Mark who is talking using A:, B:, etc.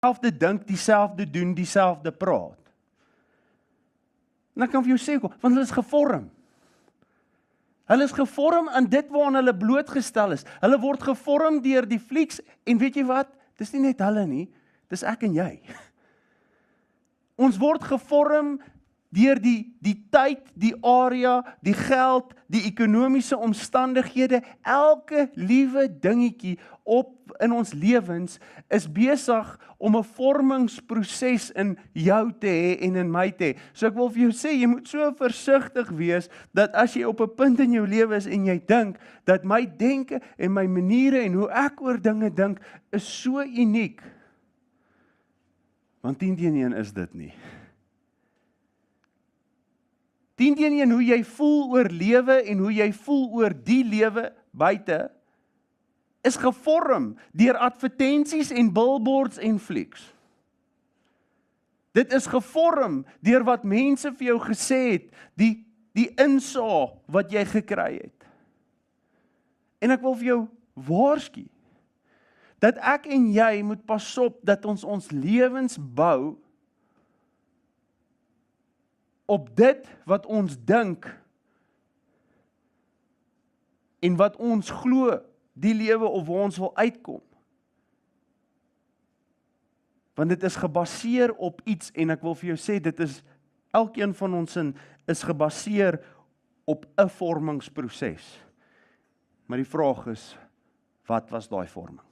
A: dieselfde dink, dieselfde doen, dieselfde praat. En ek kan vir jou sê, want hulle is gevorm. Hulle is gevorm aan dit waaraan hulle blootgestel is. Hulle word gevorm deur die flieks, en weet jy wat? Dis nie net hulle nie, dis ek en jy. Ons word gevorm deur die tyd, die area, die geld, die ekonomiese omstandighede, elke liewe dingetjie in ons lewens is besig om 'n vormingsproses in jou te hê en in my te hê. So ek wil vir jou sê, jy moet so versigtig wees, dat as jy op 'n punt in jou lewe is en jy dink, dat my denke en my maniere en hoe ek oor dinge dink, is so uniek. Want 10-1 is dit nie. 10-1 hoe jy voel oor lewe en hoe jy voel oor die lewe buite, is gevorm deur advertensies en billboards en flieks. Dit is gevorm deur wat mense vir jou gesê het, die insaag wat jy gekry het. En ek wil vir jou waarsku, dat ek en jy moet pas op dat ons lewens bou op dit wat ons dink en wat ons glo die lewe of waar ons wil uitkom. Want dit is gebaseer op iets, en ek wil vir jou sê, dit is, elkeen van ons is gebaseer op 'n vormingsproses. Maar die vraag is, wat was daai vorming?